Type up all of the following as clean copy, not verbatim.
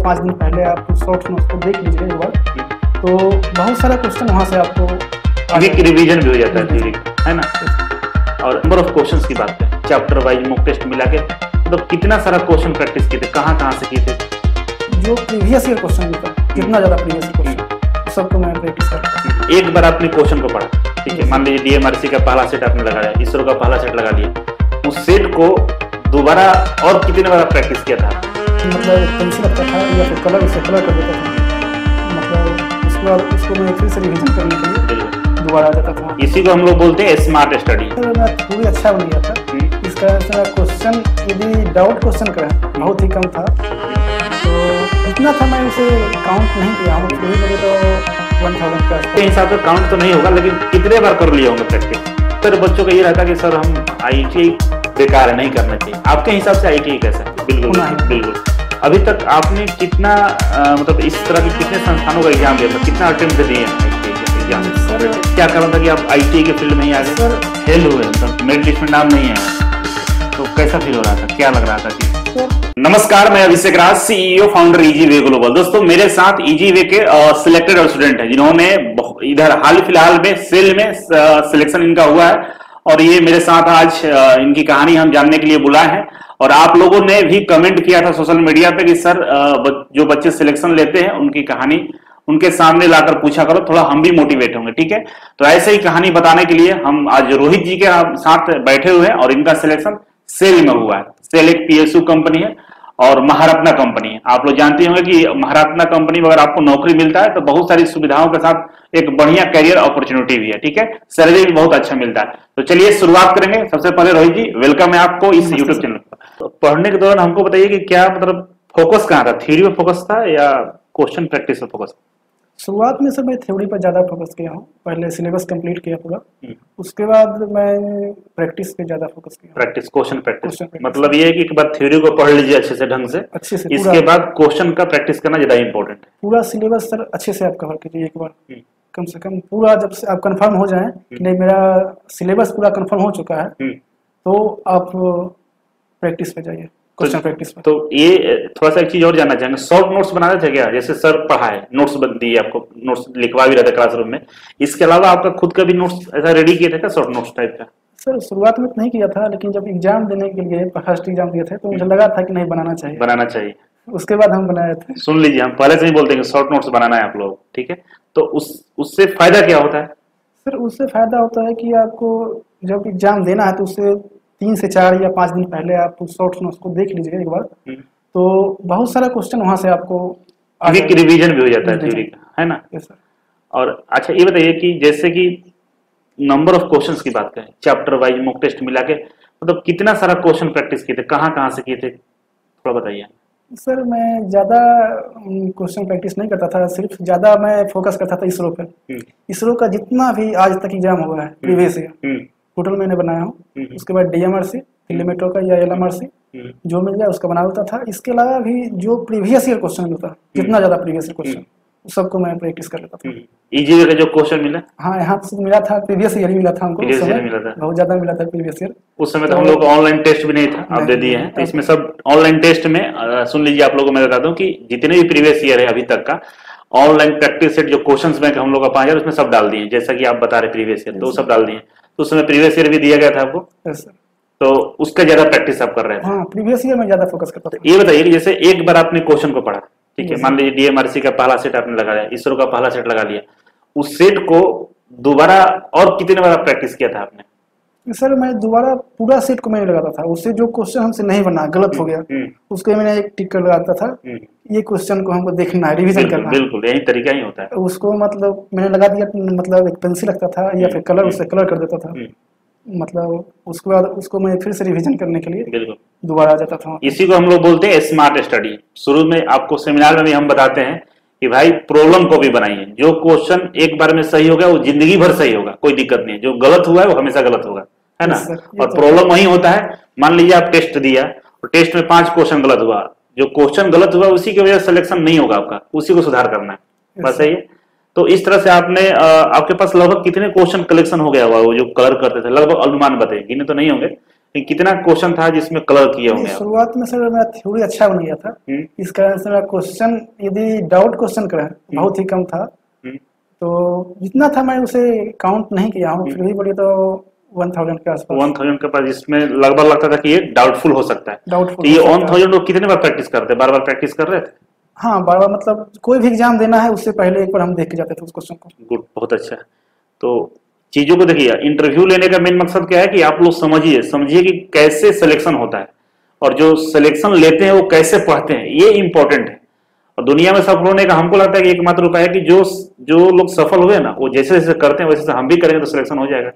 5 दिन पहले आप शॉर्ट नोट्स को देख लीजिए एक बार, तो बहुत सारा क्वेश्चन वहाँ से आपको एक रिवीजन भी हो जाता है थ्योरी है ना। और नंबर ऑफ क्वेश्चंस की बात करें, चैप्टर वाइज मॉक टेस्ट मिला के मतलब कितना सारा क्वेश्चन प्रैक्टिस किए थे, कहाँ से किए थे? जो प्रीवियस ईयर क्वेश्चन था, कितना ज्यादा प्रीवियस ईयर क्वेश्चन सबको मैं प्रैक्टिस करता। एक बार आपने क्वेश्चन को पढ़ा, ठीक है, मान लीजिए डीएमआरसी का पहला सेट आपने लगाया, इसरो का पहला सेट लगा लिया, उस सेट को दोबारा और कितने बार प्रैक्टिस किया था? मतलब पेंसिल लगता था या फिर कलर से कलर कर देता था, मतलब उसके बाद उसको मैं फिर से रिवीजन करने के लिए दोबारा जाता था। इसी को हम लोग बोलते हैं स्मार्ट स्टडी। मैं पूरी अच्छा बन गया था। इस कारण से मेरा क्वेश्चन यदि डाउट क्वेश्चन का बहुत ही कम था, तो इतना था मैं उसे काउंट नहीं किया हूँ, फिर मुझे तो 1000 का हिसाब से काउंट तो नहीं होगा, लेकिन कितने बार कर लिया होंगे प्रैक्टिस? सर बच्चों का ये रहता कि सर हम IIT बेकार है, नहीं करना चाहिए। आपके हिसाब से IIT कैसा है? बिल्कुल बिल्कुल। अभी तक आपने कितना मतलब इस तरह के कितने संस्थानों का एग्जाम दिया था, कितना अटेम्प्ट दिए हैं एग्जाम? क्या कारण था कि आप IIT के फील्ड में ही आ गए? फेल हुए, मेरिट लिस्ट में नाम नहीं है, तो कैसा फील हो रहा था, क्या लग रहा था कि? नमस्कार, मैं अभिषेक राज, CEO फाउंडर EasyWay ग्लोबल। दोस्तों मेरे साथ EasyWay के सिलेक्टेड स्टूडेंट हैं जिन्होंने इधर हाल फिलहाल में सेल में सिलेक्शन इनका हुआ है, और ये मेरे साथ आज इनकी कहानी हम जानने के लिए बुलाए हैं। और आप लोगों ने भी कमेंट किया था सोशल मीडिया पे कि सर जो बच्चे सिलेक्शन लेते हैं उनकी कहानी उनके सामने लाकर पूछा करो, थोड़ा हम भी मोटिवेट होंगे। ठीक है, तो ऐसे ही कहानी बताने के लिए हम आज रोहित जी के साथ बैठे हुए हैं, और इनका सिलेक्शन सेल में हुआ है। सेल एक PSU कंपनी है और महारत्ना कंपनी है। आप लोग जानते होंगे कि महारत्ना कंपनी में अगर आपको नौकरी मिलता है तो बहुत सारी सुविधाओं के साथ एक बढ़िया करियर अपॉर्चुनिटी भी है। ठीक है, सैलरी भी बहुत अच्छा मिलता है। तो चलिए शुरुआत करेंगे। सबसे पहले रोहित जी, वेलकम है आपको इस यूट्यूब चैनल पर। तो पढ़ने के दौरान हमको बताइए कि क्या मतलब फोकस कहाँ था? थ्योरी में फोकस था या क्वेश्चन प्रैक्टिस में फोकस? शुरुआत में सर मैं थ्योरी पर ज़्यादा फोकस किया हूँ, पहले सिलेबस कंप्लीट किया पूरा, उसके बाद मैं प्रैक्टिस पे ज़्यादा फोकस किया। प्रैक्टिस, क्वेश्चन प्रैक्टिस, मतलब ये है कि एक बार थ्योरी को पढ़ लीजिए अच्छे से, ढंग से, अच्छे से, इसके बाद क्वेश्चन का प्रैक्टिस करना ज़्यादा इंपॉर्टेंट है। पूरा सिलेबस सर अच्छे से आप कवर कीजिए एक बार, कम से कम पूरा। जब से आप कंफर्म हो जाएं कि नहीं मेरा सिलेबस पूरा कंफर्म हो चुका है, तो आप प्रैक्टिस पे जाइए, क्वेश्चन प्रैक्टिस पे। तो ये थोड़ा सा एक चीज और जानना चाहेंगे, शॉर्ट नोट्स बनाते थे क्या? जैसे सर पढ़ाए, नोट्स दिए आपको, नोट्स लिखवा भी रहते क्लासरूम में, इसके अलावा आपका खुद का भी नोट्स ऐसा रेडी किए थे क्या, शॉर्ट नोट्स टाइप का? सर शुरुआत में तो नहीं किया था, लेकिन जब एग्जाम देने के लिए फर्स्ट एग्जाम दिए थे तो मुझे लगा था कि नहीं बनाना चाहिए, उसके बाद हम बनाए थे। सुन लीजिए, हम पहले से ही बोलते हैं कि शॉर्ट नोट्स बनाना है आप लोग, ठीक है? तो उससे फायदा क्या होता है? सर उससे फायदा होता है कि आपको जब एग्जाम देना है तो उससे 3 से 4 या 5 दिन पहले आप शॉर्ट नोट्स को देख लीजिए एक बार, तो बहुत सारा क्वेश्चन वहां से आपको एक रिवीजन भी हो जाता है थ्योरी का, है ना? सर। और अच्छा ये बताइए कि जैसे कि नंबर ऑफ क्वेश्चंस की बात करें, चैप्टर वाइज मॉक टेस्ट मिला के मतलब कितना सारा क्वेश्चन प्रैक्टिस किए थे, कहाँ से किए थे, थोड़ा बताइए। सर मैं ज़्यादा क्वेश्चन प्रैक्टिस नहीं करता था, सिर्फ ज़्यादा मैं फोकस करता था इसरो पे। इसरो का जितना भी आज तक एग्जाम हुआ है प्रीवियस ईयर टोटल मैंने बनाया हूँ। उसके बाद DMRC, लिमिटो का या LMRC जो मिल जाए उसका बना देता था। इसके अलावा भी जो प्रीवियस ईयर क्वेश्चन मिलता, जितना ज़्यादा प्रीवियस ईयर क्वेश्चन सबको मैं प्रैक्टिस कर लेता था। EasyWay का जो क्वेश्चन मिला, हाँ यहाँ से मिला था, प्रीवियस ईयर ही मिला था हमको, बहुत ज्यादा मिला था प्रीवियस ईयर। उस समय तो हम लोग को ऑनलाइन टेस्ट भी नहीं था, आप दे दिए हैं। तो इसमें सब ऑनलाइन टेस्ट में सुन लीजिए, आप लोगों को मैं बताता हूँ कि जितने भी प्रीवियस ईयर है अभी तक का ऑनलाइन प्रैक्टिस सेट जो क्वेश्चंस बैंक हम लोग का 5000 उसमें सब डाल दिए, जैसा कि आप बता रहे प्रीवियस ईयर, तो सब डाल दिए। तो उस समय प्रीवियस ईयर भी दिया गया था आपको, तो उसका ज्यादा प्रैक्टिस आप कर रहे थे? हाँ, प्रीवियस ईयर में ज्यादा फोकस करता था। ये बताइए कि जैसे एक बार आपने क्वेश्चन को पढ़ा, ठीक है, मान लीजिए DMRC का पहला सेट आपने लगा लिया, इसरो का पहला सेट लगा लिया, उस सेट को दोबारा और कितने बार प्रैक्टिस किया था आपने? सर मैं दोबारा पूरा सेट को मैंने लगाता था, उससे जो क्वेश्चन हमसे नहीं बना, गलत हो गया, उसको मैंने एक टिक कर लगाता था, ये क्वेश्चन को हमको देखना है, रिवीजन करना है। बिल्कुल यही तरीका ही होता है। उसको मतलब मैंने लगा दिया, मतलब एक पेंसिल लगता था या फिर कलर, उससे कलर कर देता था, मतलब उसके बाद उसको मैं फिर से रिवीजन करने के लिए दोबारा आ जाता था। इसी को हम लोग बोलते हैं स्मार्ट स्टडी। शुरू में आपको सेमिनार में भी हम बताते हैं कि भाई प्रॉब्लम को भी बनाइए, जो क्वेश्चन एक बार में सही हो गया वो जिंदगी भर सही होगा, कोई दिक्कत नहीं है, जो गलत हुआ है वो हमेशा गलत होगा, है ना? और प्रॉब्लम वही होता है, मान लीजिए आप टेस्ट दिया और टेस्ट में 5 क्वेश्चन गलत हुआ, जो क्वेश्चन गलत हुआ उसी की वजह से सिलेक्शन नहीं होगा आपका, उसी को सुधार करना है, बस सही है। तो इस तरह से आपने आपके पास लगभग कितने क्वेश्चन कलेक्शन हो गया हुआ, वो जो कलर करते थे, लगभग अनुमान बताइए, गिने तो नहीं होंगे, कितना क्वेश्चन था जिसमें कलर किए होंगे आप? शुरुआत में सर मेरा थ्योरी अच्छा बन गया था, इस कारण से मेरा क्वेश्चन यदि डाउट क्वेश्चन का बहुत ही कम था, तो जितना था मैं उसे काउंट नहीं किया हूँ, फिर भी बोलिए तो 1000 के आसपास। 1000 के पास, जिसमें लगभग लगता था कि ये डाउटफुल हो सकता है। डाउटफुल। तो ये 1000 लोग कितने बार प्रैक्टिस करते हैं? बार बार प्रैक्टिस कर रहे थे? हाँ, बार बार, मतलब कोई भी एग्जाम देना है उससे पहले एक बार हम देख के जाते थे उस क्वेश्चन को। गुड, बहुत अच्छा। तो चीजों को देखिए, इंटरव्यू लेने का मेन मकसद क्या है कि आप लोग समझिए कि कैसे सिलेक्शन होता है, और जो सिलेक्शन लेते हैं वो कैसे पढ़ते हैं, ये इंपॉर्टेंट है। और दुनिया में सफल होने का हमको लगता है कि एकमात्र उपाय है कि जो लोग सफल हुए ना, वो जैसे जैसे करते हैं वैसे हम भी करेंगे तो सिलेक्शन हो जाएगा।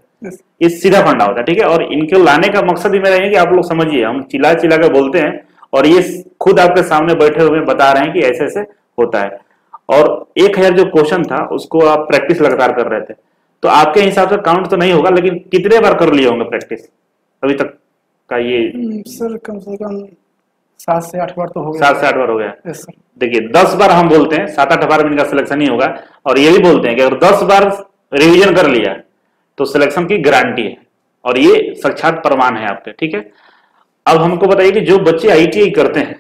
ये सीधा फंडा होता है, ठीक है। और इनके लाने का मकसद भी मेरा है कि आप लोग समझिए, हम चिल्ला चिल्ला कर बोलते हैं और ये खुद आपके सामने बैठे हुए बता रहे हैं कि ऐसे ऐसे होता है। और 1000 जो क्वेश्चन था उसको आप प्रैक्टिस लगातार कर रहे थे, तो आपके हिसाब से काउंट तो नहीं होगा, लेकिन कितने बार कर लिए होंगे प्रैक्टिस अभी तक का? ये सर कम से कम 7 से 8 बार तो हो गया। 7 से 8 बार हो गया। Yes sir. देखिए 10 बार हम बोलते हैं, 7-8 बार में इनका सिलेक्शन ही होगा। और ये भी बोलते हैं कि अगर 10 बार रिवीजन कर लिया तो सिलेक्शन की गारंटी है, और ये साक्षात प्रमाण है आपके, ठीक है। अब हमको बताइए कि जो बच्चे IIT करते हैं,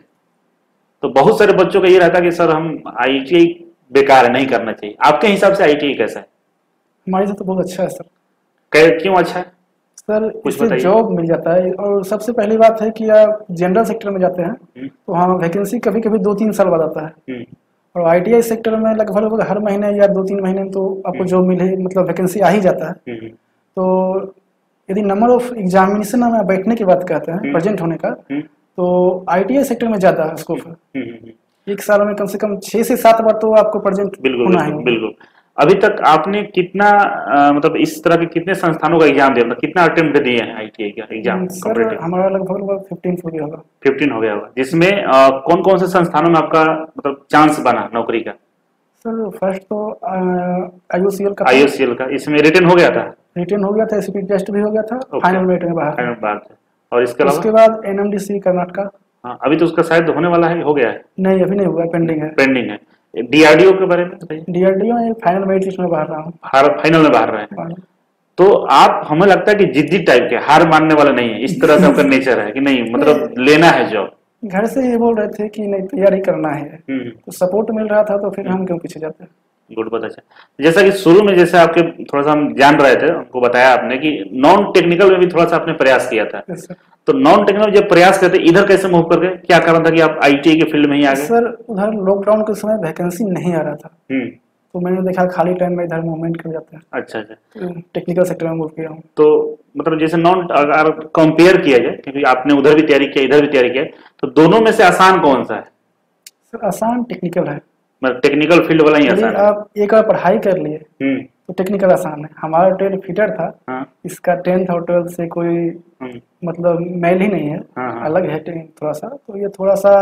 तो बहुत सारे बच्चों का ये रहता है कि सर हम IIT बेकार है, नहीं करना चाहिए। आपके हिसाब से IIT कैसा है? हमारे से तो बहुत अच्छा है सर। क्यों अच्छा है सर? इससे जॉब मिल जाता है, और सबसे पहली बात है कि आप जनरल सेक्टर में जाते हैं तो वहाँ वैकेंसी कभी कभी 2-3 साल बाद आता है, और ITI सेक्टर में लगभग हर महीने या 2-3 महीने में तो आपको जॉब मिले, मतलब वैकेंसी आ ही जाता है। तो यदि नंबर ऑफ एग्जामिनेशन में बैठने की बात कहते हैं, प्रेजेंट होने का, तो ITI सेक्टर में ज्यादा स्कोप है। एक साल में कम से कम 6 से 7 बार तो आपको प्रेजेंट होना है। बिल्कुल। अभी तक आपने कितना मतलब इस तरह के कितने संस्थानों का एग्जाम दिया, मतलब कितना अटेम्प्ट दिए हैं ITI का एग्जाम? सर हमारा लगभग 15 हो गया होगा। 15 हो गया होगा, जिसमें कौन कौन से संस्थानों में आपका मतलब चांस बना नौकरी का? सर फर्स्ट तो IOCL का, इसमें रिटर्न हो गया था? रिटर्न हो गया था, SPT टेस्ट भी हो गया था, फाइनल मेरिट में बाहर था। और इसके बाद NMDC कर्नाटका। हाँ, अभी तो उसका शायद होने वाला है, हो गया है? नहीं, अभी नहीं हुआ, पेंडिंग है। पेंडिंग है। DRDO के बारे में बताइए। DRDO में फाइनल मेरिट लिस्ट में बाहर रहा हूँ। फाइनल में बाहर रहे हैं। तो आप, हमें लगता है कि जिद्दी टाइप के, हार मानने वाले नहीं है, इस तरह से आपका नेचर है कि नहीं, मतलब लेना है जॉब? घर से ये बोल रहे थे कि नहीं, तैयारी करना है, तो सपोर्ट मिल रहा था, तो फिर हम क्यों पीछे जाते हैं। गुड, बहुत अच्छा। जैसा कि शुरू में जैसे आपके थोड़ा सा हम जान रहे थे, हमको बताया आपने कि नॉन टेक्निकल में भी थोड़ा सा आपने प्रयास किया था। तो नॉन टेक्निकल जब प्रयास करते, इधर कैसे मूव कर गए? क्या कारण था कि आप ITI के फील्ड में ही आ गए? सर उधर लॉकडाउन के समय वैकेंसी नहीं आ रहा था, तो मैंने देखा खाली टाइम में इधर मूवमेंट कर जाता है। अच्छा अच्छा। तो टेक्निकल सेक्टर में मूव किया हूँ। तो मतलब जैसे नॉन, अगर कंपेयर किया जाए, क्योंकि आपने उधर भी तैयारी किया, इधर भी तैयारी किया, तो दोनों में से आसान कौन सा है? सर आसान टेक्निकल है, मतलब टेक्निकल फील्ड वाला ही आसान है। आप एक बार पढ़ाई कर लिए तो टेक्निकल आसान है। हमारा 12 फीटर था। हाँ। इसका 10th और 12th से कोई मतलब मेल ही नहीं है। हाँ। अलग है थोड़ा सा, तो ये थोड़ा सा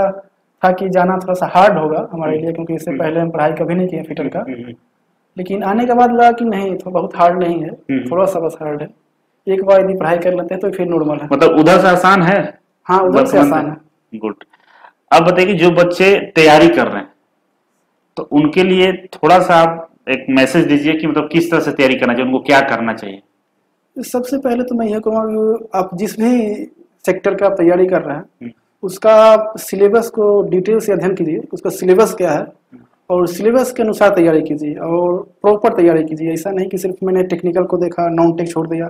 था कि जाना थोड़ा सा हार्ड होगा हमारे लिए, क्योंकि इससे पहले हम पढ़ाई कभी नहीं किए फीटर का। लेकिन आने के बाद लगा कि नहीं, तो बहुत हार्ड नहीं है, थोड़ा सा बस हार्ड है। एक बार यदि पढ़ाई कर लेते हैं तो फिर नॉर्मल है। मतलब उधर से आसान है? हाँ, उधर से आसान है। गुड। अब बताइए, जो बच्चे तैयारी कर रहे हैं तो उनके लिए थोड़ा सा आप एक मैसेज दीजिए कि मतलब किस तरह से तैयारी करना चाहिए, उनको क्या करना चाहिए? सबसे पहले तो मैं ये कहूँगा, आप जिस भी सेक्टर का आप तैयारी कर रहे हैं उसका सिलेबस को डिटेल से अध्ययन कीजिए, उसका सिलेबस क्या है, और सिलेबस के अनुसार तैयारी कीजिए और प्रॉपर तैयारी कीजिए। ऐसा नहीं कि सिर्फ मैंने टेक्निकल को देखा, नॉन टेक छोड़ दिया।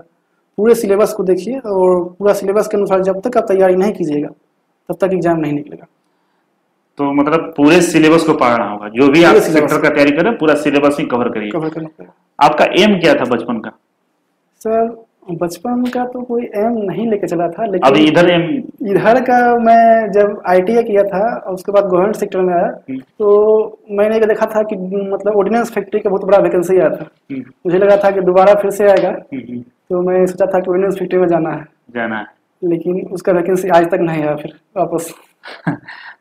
पूरे सिलेबस को देखिए, और पूरा सिलेबस के अनुसार जब तक आप तैयारी नहीं कीजिएगा तब तक एग्जाम नहीं निकलेगा। तो मतलब पूरे सिलेबस को पढ़ना होगा, जो भी आप सेक्टर का तैयारी करें पूरा सिलेबस ही कवर करिए। आपका एम क्या था बचपन का? सर बचपन का तो कोई एम नहीं लेके चला था, लेकिन अभी इधर का मैं जब ITI किया था और उसके बाद गवर्नमेंट सेक्टर में आया, तो मैंने देखा था कि मतलब ऑर्डिनेंस फैक्ट्री का बहुत बड़ा वैकेंसी आया था। मुझे लगा था कि दोबारा फिर से आएगा, तो मैं सोचा था कि ऑर्डिनेंस फैक्ट्री में जाना है, लेकिन उसका वैकेंसी आज तक नहीं आया फिर वापस।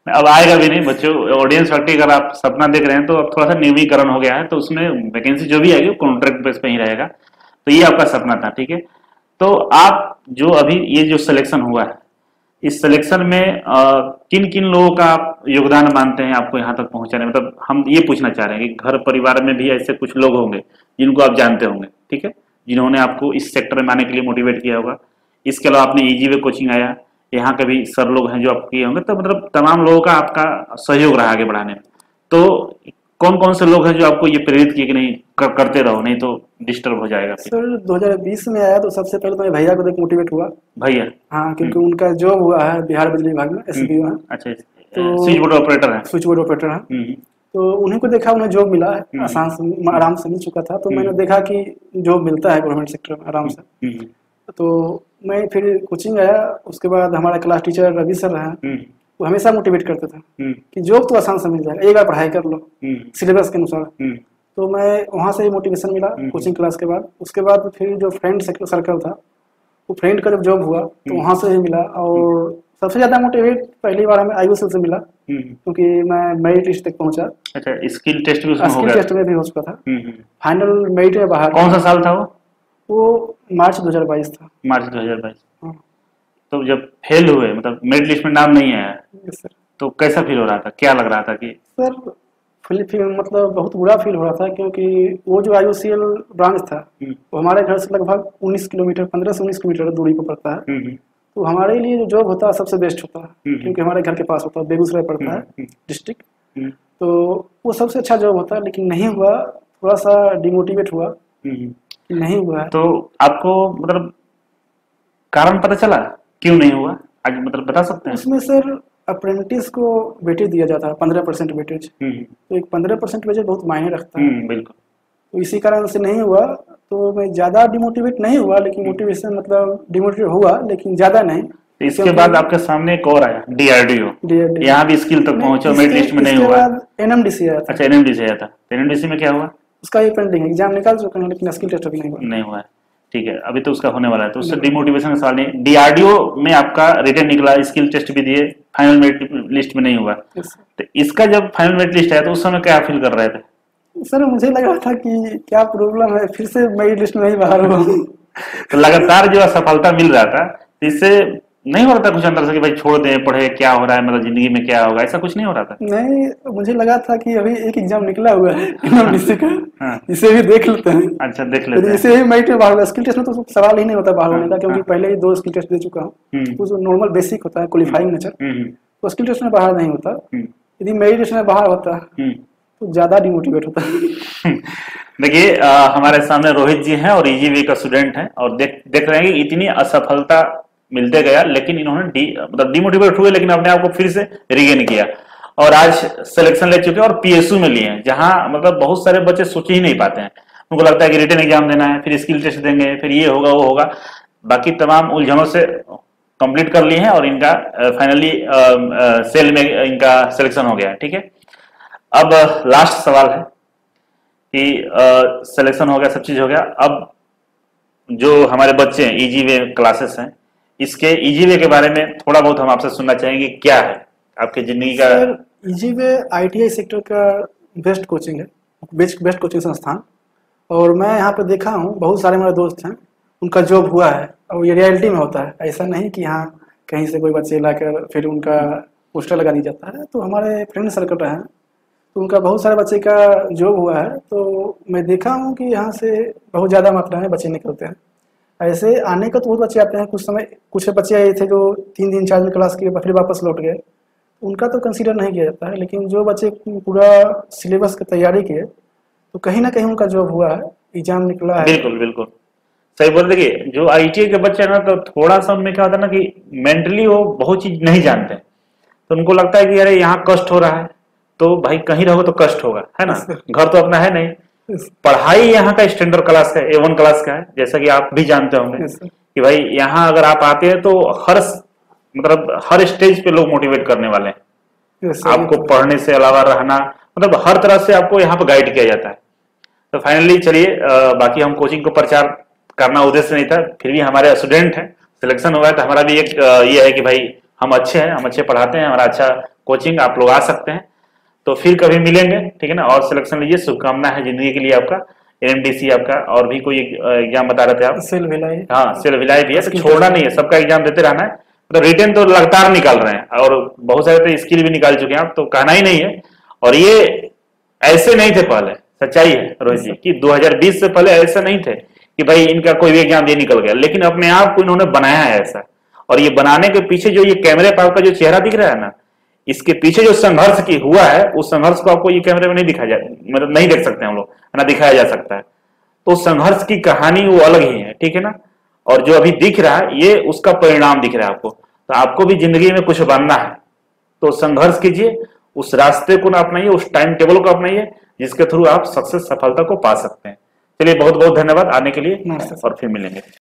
अब आएगा भी नहीं बच्चों। ऑडियंस फैक्ट्री अगर आप सपना देख रहे हैं तो अब थोड़ा सा नवीकरण हो गया है, तो उसमें वैकेंसी जो भी आएगी कॉन्ट्रैक्ट बेस पे ही रहेगा। तो ये आपका सपना था, ठीक है। तो आप जो अभी ये जो सिलेक्शन हुआ है, इस सिलेक्शन में किन किन लोगों का आप योगदान मानते हैं आपको यहाँ तक पहुंचाने में? मतलब हम ये पूछना चाह रहे हैं कि घर परिवार में भी ऐसे कुछ लोग होंगे जिनको आप जानते होंगे, ठीक है, जिन्होंने आपको इस सेक्टर में आने के लिए मोटिवेट किया होगा, इसके अलावा आपने ईजीवे कोचिंग आया, यहाँ के भी सर लोग हैं जो आप किए होंगे, तो मतलब तमाम लोगों का आपका सहयोग रहा आगे बढ़ाने में। तो कौन कौन से लोग हैं जो आपको ये प्रेरित किए कि नहीं करते रहो, नहीं तो डिस्टर्ब हो जाएगा? सर 2020 में आया तो सबसे पहले तो मैं भैया को देख मोटिवेट हुआ। भैया? हाँ, क्योंकि उनका जॉब हुआ है बिहार बिजली विभाग में, एसबी में। अच्छा, तो स्विच बोर्ड ऑपरेटर है? स्विच बोर्ड ऑपरेटर है। तो उन्हीं को देखा, उन्हें जॉब मिला है, आसान से आराम से मिल चुका था। तो मैंने देखा कि जॉब मिलता है गवर्नमेंट सेक्टर में आराम से। तो मैं फिर कोचिंग आया। उसके बाद हमारा क्लास टीचर रवि सर रहे, वो हमेशा मोटिवेट करते थे कि जॉब तो आसान से मिल जाएगा, एक बार पढ़ाई कर लो सिलेबस के अनुसार। तो मैं वहाँ से मोटिवेशन मिला कोचिंग क्लास के बाद। उसके बाद फिर जो फ्रेंड सर्कल था, वो फ्रेंड का जब जॉब हुआ तो वहाँ से ही मिला। और सबसे ज्यादा मोटिवेट पहली बार हमें IOCL से मिला, क्योंकि मैं मेरिट लिस्ट तक पहुंचा। अच्छा, स्किल टेस्ट भी उसमें हो स्किल गया? टेस्ट में भी हो चुका था, फाइनल मेरिट में बाहर। कौन सा साल था वो मार्च 2022 था। मार्च 2022। तो जब फेल हुए, मतलब मेरिट लिस्ट में नाम नहीं आया, सर, तो कैसा फील हो रहा था? क्या लग रहा था कि सर फील मतलब बहुत बुरा फील हो रहा था, क्योंकि वो जो IOCL ब्रांच था वो हमारे घर से लगभग 19 किलोमीटर 15 से 19 किलोमीटर दूरी पर पड़ता है। तो हमारे लिए जो जॉब होता है सबसे बेस्ट होता है, क्योंकि हमारे घर के पास होता है, बेगूसराय पड़ता है डिस्ट्रिक्ट। तो वो सबसे अच्छा जॉब होता है, लेकिन नहीं हुआ। थोड़ा सा डिमोटिवेट हुआ, नहीं हुआ है। तो आपको मतलब कारण पता चला क्यों नहीं हुआ? आज मतलब बता सकते हैं? उसमें सर अप्रेंटिस को वेटेज दिया जाता है 15% वेटेज। तो एक 15% वेटेज बहुत मायने रखता है। बिल्कुल। तो इसी कारण से नहीं हुआ। तो मैं ज्यादा डिमोटिवेट नहीं हुआ, लेकिन मोटिवेशन मतलब डिमोटिवेट हुआ, लेकिन ज्यादा नहीं। इसके बाद आपके सामने एक और आया, DRDO। यहाँ भी स्किल तक पहुंचे, मेरिट लिस्ट में नहीं हुआ। NMDC आया था। अच्छा, NMDC आया था। NMDC में क्या हुआ? उसका ये पेंडिंग है, एग्जाम निकाल चुके हैं, लेकिन स्किल टेस्ट अभी नहीं हुआ है। ठीक है, अभी तो उसका होने वाला है, तो उससे डिमोटिवेशन का सवाल नहीं। DRDO में आपका रिटर्न निकला, स्किल टेस्ट भी दिए, फाइनल मेरिट लिस्ट में नहीं हुआ। तो इसका जब फाइनल मेरिट लिस्ट आया तो उस समय क्या फील कर रहे थे? सर मुझे लग रहा था कि क्या प्रॉब्लम है, फिर से मेरिट लिस्ट में नहीं बाहर हुआ। तो लगातार जो सफलता मिल रहा था, इससे नहीं हो रहा था कुछ अंदर से कि भाई छोड़ दें, पढ़े, क्या हो रहा है, मतलब जिंदगी में क्या होगा, ऐसा कुछ नहीं हो रहा था? नहीं, मुझे लगा था कि अभी एक एग्जाम निकला हुआ है NMDC का, इसे भी देख लेते हैं। अच्छा, देख लेते हैं। इसे ही मेरिट में बाहर हुआ। स्किल टेस्ट में तो सवाल ही नहीं होता बाहर होने का, क्योंकि पहले ही 2 स्किल टेस्ट दे चुका हूँ। तो जो नॉर्मल बेसिक होता है, क्वालिफाइंग नेचर, तो स्किल टेस्ट में बाहर नहीं होता। यदि मेरिट लिस्ट में बाहर होता तो ज्यादा डिमोटिवेट होता। देखिए, हमारे सामने रोहित जी हैं और EGV का स्टूडेंट हैं, और देख रहे हैं कि इतनी असफलता मिलते गया, लेकिन इन्होंने मतलब डिमोटिवेट हुए, लेकिन अपने आप को फिर से रिगेन किया और आज सिलेक्शन ले चुके हैं और PSU में लिए हैं, जहां मतलब बहुत सारे बच्चे सोच ही नहीं पाते हैं। उनको लगता है कि रिटन एग्जाम देना है, फिर स्किल टेस्ट देंगे, फिर ये होगा वो होगा, बाकी तमाम उलझनों से कंप्लीट कर लिए हैं और इनका फाइनली सेल में इनका सिलेक्शन हो गया। ठीक है, अब लास्ट सवाल है कि सिलेक्शन हो गया, सब चीज हो गया, अब जो हमारे बच्चे हैं EGV क्लासेस हैं, इसके EGV के बारे में थोड़ा बहुत हम आपसे सुनना चाहेंगे। क्या है आपकी जिंदगी का? EGV ITI सेक्टर का बेस्ट कोचिंग है, बेस्ट कोचिंग संस्थान। और मैं यहाँ पे देखा हूँ, बहुत सारे मेरे दोस्त हैं, उनका जॉब हुआ है, और ये रियलिटी में होता है। ऐसा नहीं कि यहाँ कहीं से कोई बच्चे लाकर फिर उनका पोस्टर लगा दिया जाता है। तो हमारे फ्रेंड सर्कल रहे हैं, तो उनका बहुत सारे बच्चे का जॉब हुआ है। तो मैं देखा हूँ कि यहाँ से बहुत ज़्यादा मात्रा में बच्चे निकलते हैं। ऐसे आने का तो बहुत बच्चे आते हैं। कुछ बच्चे आए थे जो 3 दिन 4 दिन क्लास किए फिर वापस लौट गए, उनका तो कंसीडर नहीं किया जाता है। लेकिन जो बच्चे पूरा सिलेबस की तैयारी किए, तो कहीं ना कहीं उनका जॉब हुआ है, एग्जाम निकला है। बिल्कुल बिल्कुल सही बोल। देखिए, जो ITI के बच्चे ना, तो थोड़ा सा उनमें क्या होता है ना कि मेंटली वो बहुत चीज नहीं जानते, तो उनको लगता है कि अरे यहाँ कष्ट हो रहा है, तो भाई कहीं रहो तो कष्ट होगा, है ना, घर तो अपना है नहीं। पढ़ाई यहाँ का स्टैंडर्ड क्लास का A1 क्लास का है, जैसा कि आप भी जानते होंगे कि भाई यहाँ अगर आप आते हैं तो हर स्टेज पे लोग मोटिवेट करने वाले हैं। आपको पढ़ने से अलावा रहना, मतलब हर तरह से आपको यहाँ पे गाइड किया जाता है। तो फाइनली चलिए, बाकी हम कोचिंग को प्रचार करना उद्देश्य नहीं था, फिर भी हमारे स्टूडेंट हैं, सिलेक्शन हुआ है, तो हमारा भी एक ये है कि भाई हम अच्छे हैं, हम अच्छे पढ़ाते हैं, हमारा अच्छा कोचिंग, आप लोग आ सकते हैं। तो फिर कभी मिलेंगे, ठीक है ना, और सिलेक्शन लीजिए, शुभकामना है जिंदगी के लिए आपका। NMDC आपका, और भी कोई एग्जाम बता रहे थे आप? सेल भिलाई। हाँ, सेल भिलाई भी है, तो छोड़ना नहीं है, सबका एग्जाम देते रहना है। तो रिटर्न तो लगातार निकाल रहे हैं, और बहुत सारे तो स्किल भी निकाल चुके हैं आप, तो कहना ही नहीं है। और ये ऐसे नहीं थे पहले, सच्चाई है रोहित जी कि 2020 से पहले ऐसे नहीं थे कि भाई इनका कोई भी एग्जाम दे निकल गया, लेकिन अपने आप को इन्होंने बनाया है ऐसा। और ये बनाने के पीछे जो ये कैमरे पर आपका जो चेहरा दिख रहा है ना, इसके पीछे जो संघर्ष की हुआ है, उस संघर्ष को आपको ये कैमरे में नहीं दिखाया जा, मतलब नहीं देख सकते हम लोग, है ना, दिखाया जा सकता है। तो संघर्ष की कहानी वो अलग ही है, ठीक है ना। और जो अभी दिख रहा है ये उसका परिणाम दिख रहा है आपको। तो आपको भी जिंदगी में कुछ बनना है तो संघर्ष कीजिए, उस रास्ते को ना अपनाइए, उस टाइम टेबल को अपनाइए जिसके थ्रू आप सक्सेस, सफलता को पा सकते हैं। चलिए बहुत बहुत धन्यवाद आने के लिए, और फिर मिलेंगे।